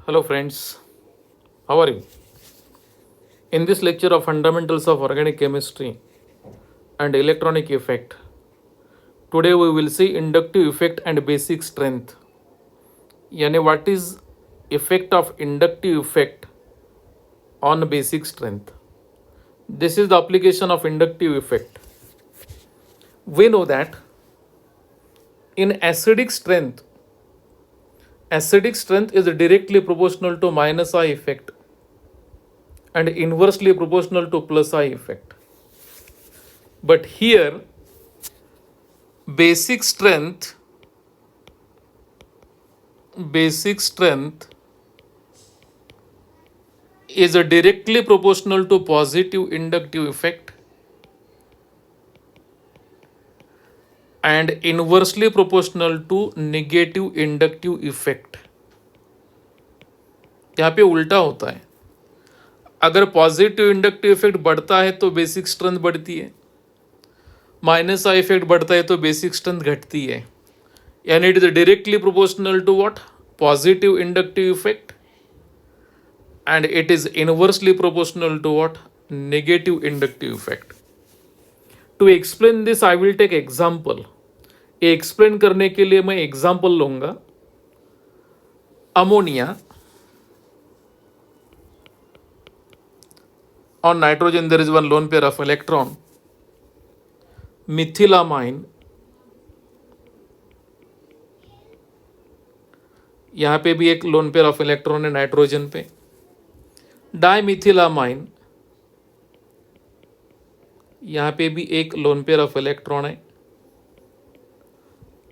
Hello friends, how are you? In this lecture of Fundamentals of Organic Chemistry and Electronic Effect, today we will see inductive effect and basic strength. Yani what is effect of inductive effect on basic strength? This is the application of inductive effect. We know that in acidic strength is directly proportional to minus I effect and inversely proportional to plus I effect. But here basic strength basic strength is directly proportional to positive inductive effect and inversely proportional to negative inductive effect. यहाँ पे उल्टा होता है. अगर positive inductive effect बढ़ता है तो basic strength बढ़ती है, माइनस आई इफेक्ट बढ़ता है तो बेसिक स्ट्रेंथ घटती है. यानी it is directly proportional to what? Positive inductive effect and it is inversely proportional to what? Negative inductive effect. To explain this I will take example. ये explain करने के लिए मैं example लूँगा. Ammonia on nitrogen there is one lone pair of electron. Methylamine, यहाँ पे भी एक लोन पेयर ऑफ इलेक्ट्रॉन है नाइट्रोजन पे. डाइमिथिलामाइन, यहाँ पे भी एक लोन पेयर ऑफ इलेक्ट्रॉन है.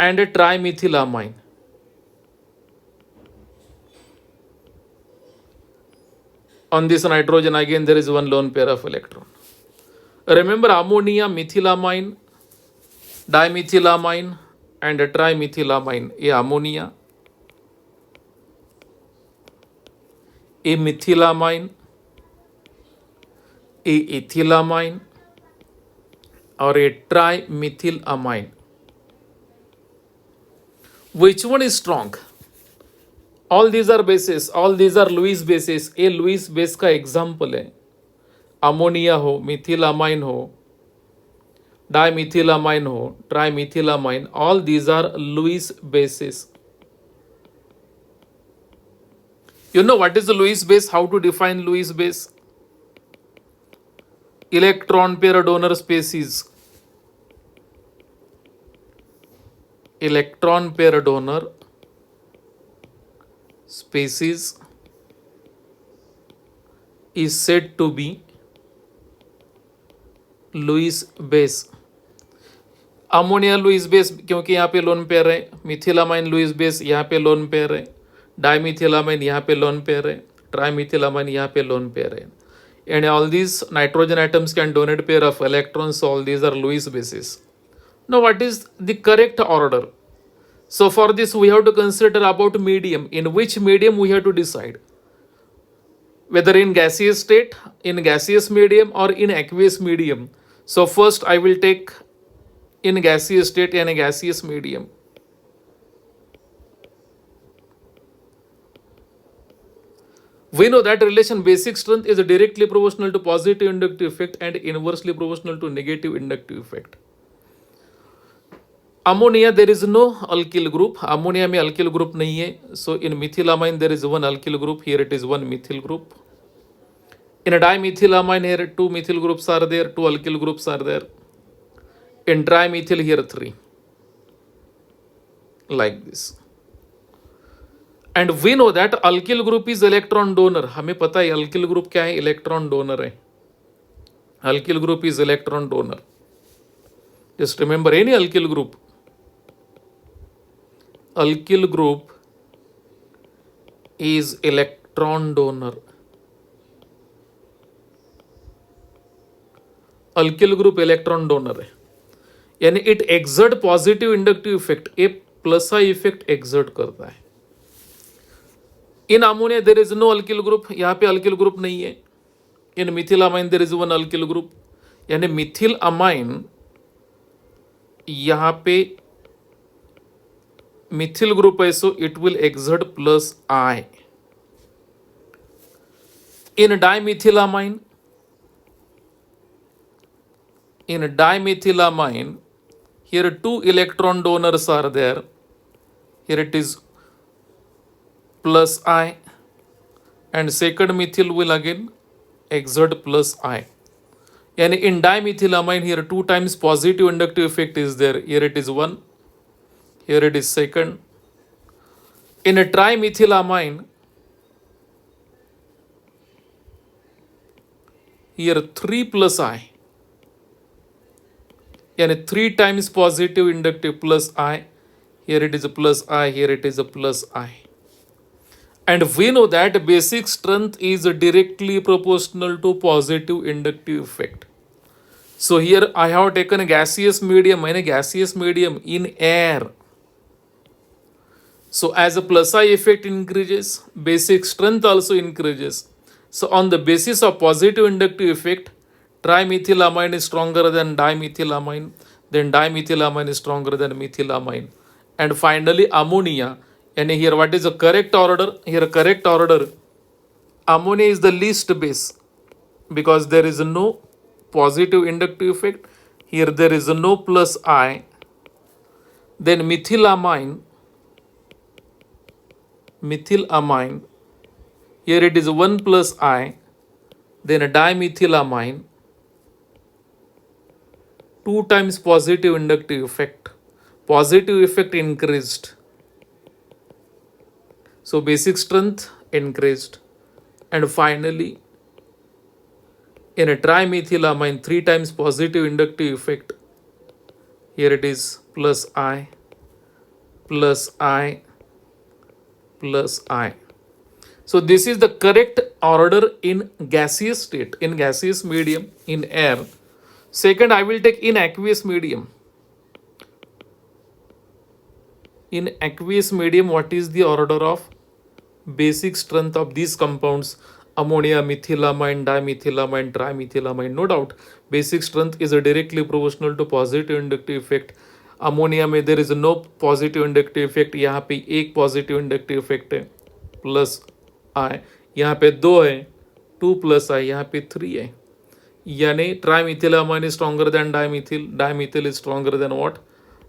And trimethylamine, on this nitrogen again there is one lone pair of electron. Remember ammonia, methylamine, dimethylamine and trimethylamine. ये ammonia, ये methylamine, ये ethylamine और ये trimethylamine. Which one is strong? All these are bases, all these are Lewis bases. ये Lewis base का example है. Ammonia हो, मिथिलामाइन हो, डाइमिथिलामाइन हो, ट्राइमिथिलामाइन, all these are Lewis bases. You know what is the Lewis base? How to define Lewis base? Electron pair donor species. Electron pair donor species is said to be Lewis base. Ammonia Lewis base क्योंकि यहाँ पे lone pair है. मिथिलामाइन Lewis base, यहाँ पे lone pair है. डाइमिथिलामाइन यहाँ पे lone pair है. ट्राइमिथिलामाइन यहाँ पे लोन पेयर है. And all these nitrogen atoms can donate pair of electrons, so all these are Lewis bases. Now what is the correct order? So for this we have to consider about medium. In which medium we have to decide? Whether in gaseous state, in gaseous medium or in aqueous medium. So first I will take in gaseous state and a gaseous medium. We know that relation basic strength is directly proportional to positive inductive effect and inversely proportional to negative inductive effect. Ammonia there is no alkyl group. Ammonia में alkyl group नहीं है. So in methylamine there is one alkyl group. Here it is one methyl group. In a dimethylamine here two methyl groups are there. Two alkyl groups are there. In trimethyl here three. Like this. And we know that alkyl group is electron donor. हमें पता है alkyl group क्या है? Electron donor है. Alkyl group is electron donor. Just remember any alkyl group. Alkyl group is electron donor. Alkyl group electron donor है. यानी it exert positive inductive effect. A plus I effect exert करता है. In ammonia there is no alkyl group. यहाँ पे alkyl group नहीं है. In methylamine there is one alkyl group. यानी methylamine यहाँ पे मिथिल ग्रुप है, so it will exert plus I. In dimethylamine, here two electron donors are there. Here it is plus I, and second methyl will again exert plus I. And in dimethylamine, here two times positive inductive effect is there. Here it is one, here it is second. In a trimethylamine, here 3 plus I, and 3 times positive inductive plus I. Here it is a plus I, here it is a plus I. And we know that basic strength is directly proportional to positive inductive effect. So here I have taken a gaseous medium and a gaseous medium in air. So as a plus I effect increases, basic strength also increases. So on the basis of positive inductive effect, trimethylamine is stronger than dimethylamine, then dimethylamine is stronger than methylamine. And finally ammonia. And here what is the correct order? Here correct order, ammonia is the least base because there is no positive inductive effect. Here there is no plus I. Then methylamine, here it is 1 plus I. Then a dimethylamine, 2 times positive inductive effect. Positive effect increased. So basic strength increased. And finally, in a trimethylamine, 3 times positive inductive effect. Here it is plus I, plus I, plus I. So this is the correct order in gaseous state, in gaseous medium, in air. Second, I will take in aqueous medium. In aqueous medium, what is the order of basic strength of these compounds? Ammonia, methylamine, dimethylamine, trimethylamine. No doubt, basic strength is directly proportional to positive inductive effect. Ammonia में there is no positive inductive effect, यहाँ पे एक positive inductive effect है plus I, यहाँ पे 2 है 2 plus I, यहाँ पे 3 है. यानी trimethylamine is stronger than dimethyl, dimethyl is stronger than what,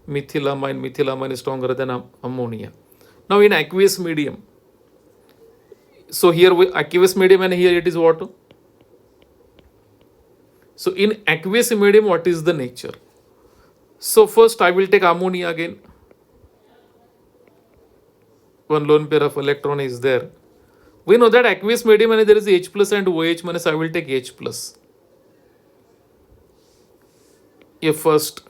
methylamine, methylamine is stronger than ammonia. Now in aqueous medium, so here aqueous medium and here it is water. So in aqueous medium, what is the nature? So first I will take ammonia again. One lone pair of electron is there. We know that aqueous medium and there is H plus and OH minus. I will take H plus. A first,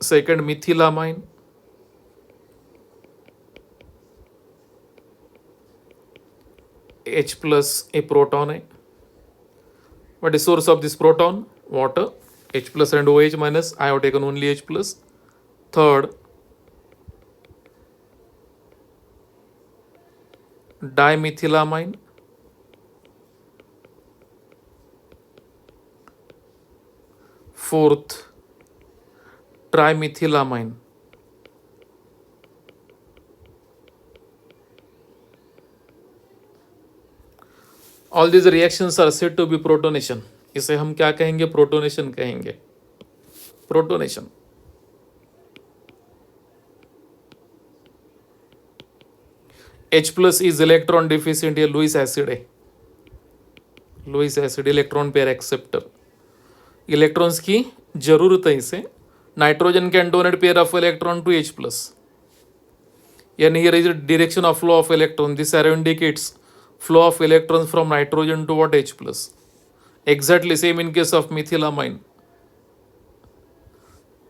second methylamine, H plus a proton है. What is source of this proton? Water. H plus and OH minus. I have taken only H plus. Third, dimethylamine. Fourth, trimethylamine. All these reactions are said to be protonation. इसे हम क्या कहेंगे? Protonation कहेंगे. Protonation. H plus is electron deficient. ये Lewis acid है. Lewis acid electron pair acceptor. Electrons की जरूरत है इसे. Nitrogen can donate pair of electron to H plus. And here is the direction of flow of electron. This arrow indicates flow of electrons from nitrogen to what? H plus. Exactly same in case of methylamine,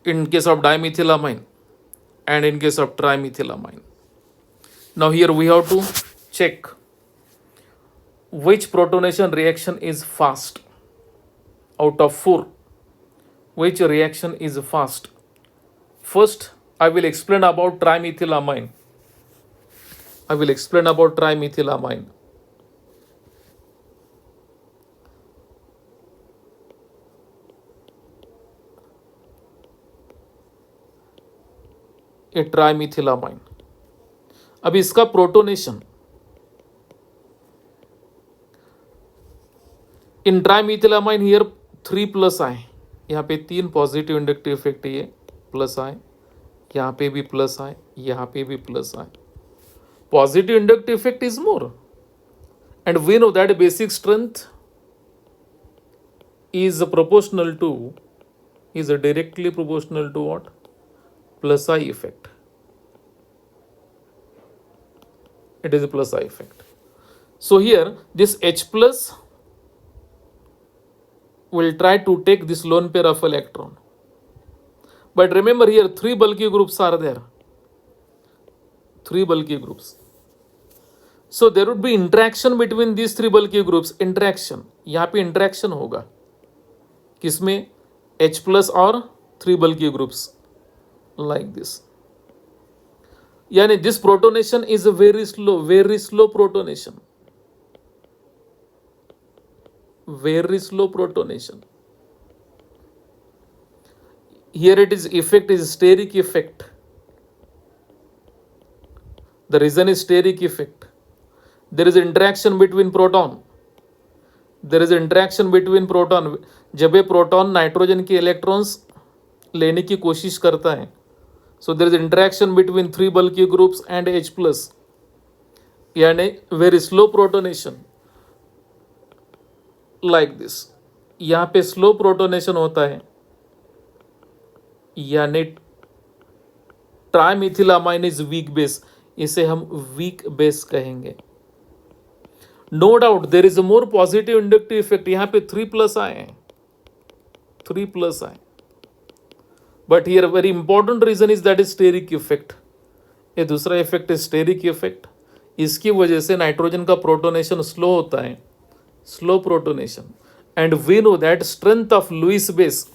in case of dimethylamine, and in case of trimethylamine. Now here we have to check which protonation reaction is fast out of 4. Which reaction is fast? First, I will explain about trimethylamine. I will explain about trimethylamine. ए ट्राइमिथिलामाइन. अब इसका protonation, in ट्राईमिथिलामाइन here 3 plus आए, यहाँ पे 3 positive inductive effect, ये plus आए, यहाँ पे भी प्लस आए, यहाँ पे भी प्लस आए. Positive inductive effect is more, and we know that basic strength is proportional to, is directly proportional to what? Plus I effect. It is a plus I effect. So here this H plus will try to take this lone pair of electron, but remember here 3 bulky groups are there, 3 bulky groups. So there would be interaction between these 3 bulky groups. Interaction, यहाँ पे interaction होगा किसमें? H plus और 3 bulky groups like this. यानी this protonation is a very slow protonation, very slow protonation. Here it is effect is steric effect. The reason is steric effect. There is interaction between proton. There is interaction between proton. जब ये proton nitrogen के electrons लेने की कोशिश करता है, so there is interaction between 3 bulky groups and H plus, यानी very slow protonation like this. यहाँ पे slow protonation होता है, यानी ट्राईमिथिलामाइन इज वीक बेस, इसे हम वीक बेस कहेंगे. No doubt there is a more positive inductive effect. यहाँ पे 3 प्लस आए हैं, 3 प्लस आए, but here very important reason is that is steric effect. ये दूसरा इफेक्ट इज स्टेरिक इफेक्ट. इसकी वजह से नाइट्रोजन का प्रोटोनेशन स्लो होता है, slow protonation. And we know that strength of Lewis base,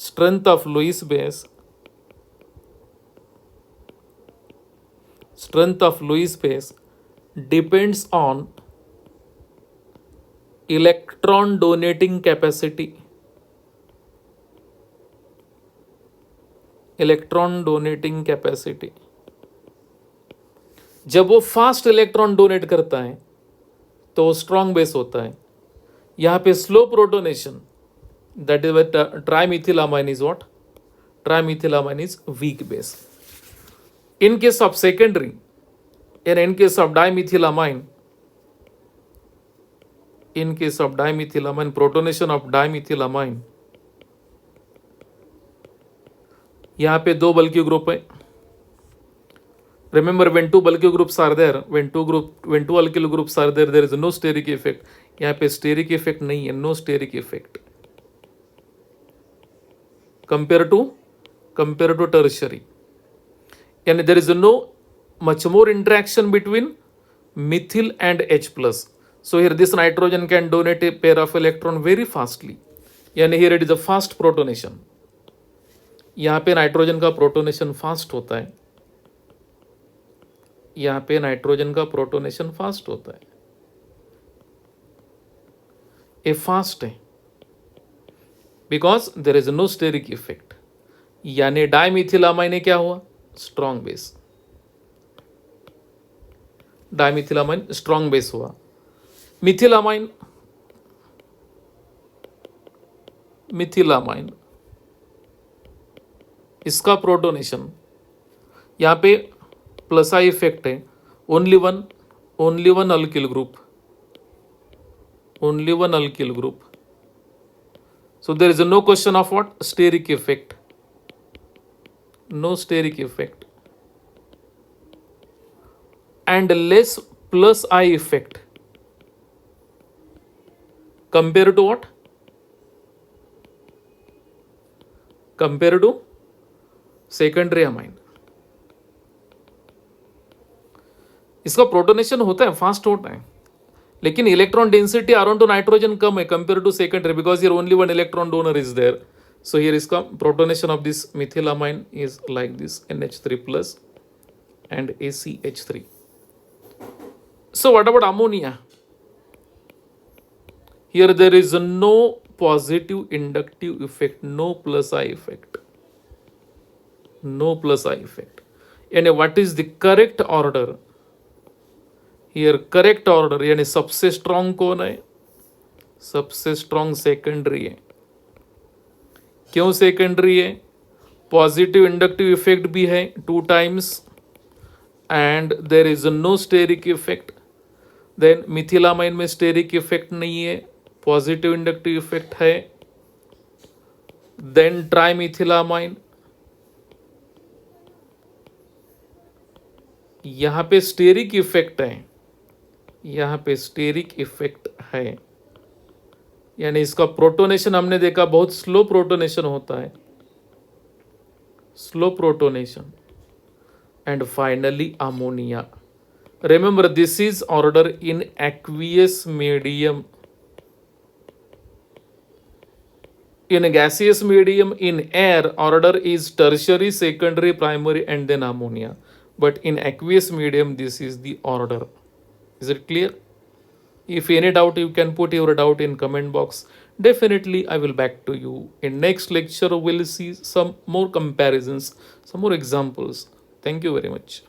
strength of Lewis base, strength of Lewis base depends on electron donating capacity, electron donating capacity. जब वो fast electron donate करता है तो वो strong base होता है. यहाँ पे slow protonation, that is why trimethylamine is what? Trimethylamine is weak base. In case of secondary, and in case of dimethylamine, in case of dimethylamine, protonation of dimethylamine, यहाँ पे 2 bulky group है. Remember when 2 bulky groups are there, when 2 alkyl groups are there, there is no steric effect. यहाँ पे steric effect नहीं है, no steric effect. Compared to tertiary, and there is no much more interaction between methyl and H plus. So here this nitrogen can donate a pair of electron very fastly, and here it is a fast protonation. यहाँ पे nitrogen का protonation fast होता है, यहाँ पे nitrogen का protonation fast होता है, ये फास्ट है because there is no steric effect. यानी डाइमिथिलामाइन क्या हुआ? Strong base. Dimethylamine strong base हुआ. मिथिलामाइन, मिथिलामाइन इसका प्रोटोनेशन यहाँ पे प्लस आई इफेक्ट है. Only one alkyl group, only one alkyl group. So there is no question of what? Steric effect. No steric effect. And less plus I effect. Compared to what? Compared to secondary amine. इसका protonation होता है, fast होता है, लेकिन electron density around to nitrogen कम है compare to secondary, because here only one electron donor is there. So here इसका protonation of this methylamine is like this NH3 plus and ACH3. So what about ammonia? Here there is no positive inductive effect, no plus I effect, no plus I effect. And what is the correct order? Here correct order यानी सबसे strong कौन है? सबसे strong secondary है। क्यों secondary है? Positive inductive effect भी है 2 times and there is no steric effect. Then methylamine में स्टेरिक इफेक्ट नहीं है, पॉजिटिव इंडक्टिव इफेक्ट है। देन ट्राइमिथिलामाइन, यहां पे स्टेरिक इफेक्ट है, यहां पे स्टेरिक इफेक्ट है, यानी इसका प्रोटोनेशन हमने देखा बहुत स्लो प्रोटोनेशन होता है, slow protonation. And finally ammonia. Remember this is order in aqueous medium, in a gaseous medium, in air order is tertiary, secondary, primary and then ammonia, but in aqueous medium this is the order. Is it clear? If any doubt, you can put your doubt in comment box. Definitely I will back to you in next lecture. We'll see some more comparisons, some more examples. Thank you very much.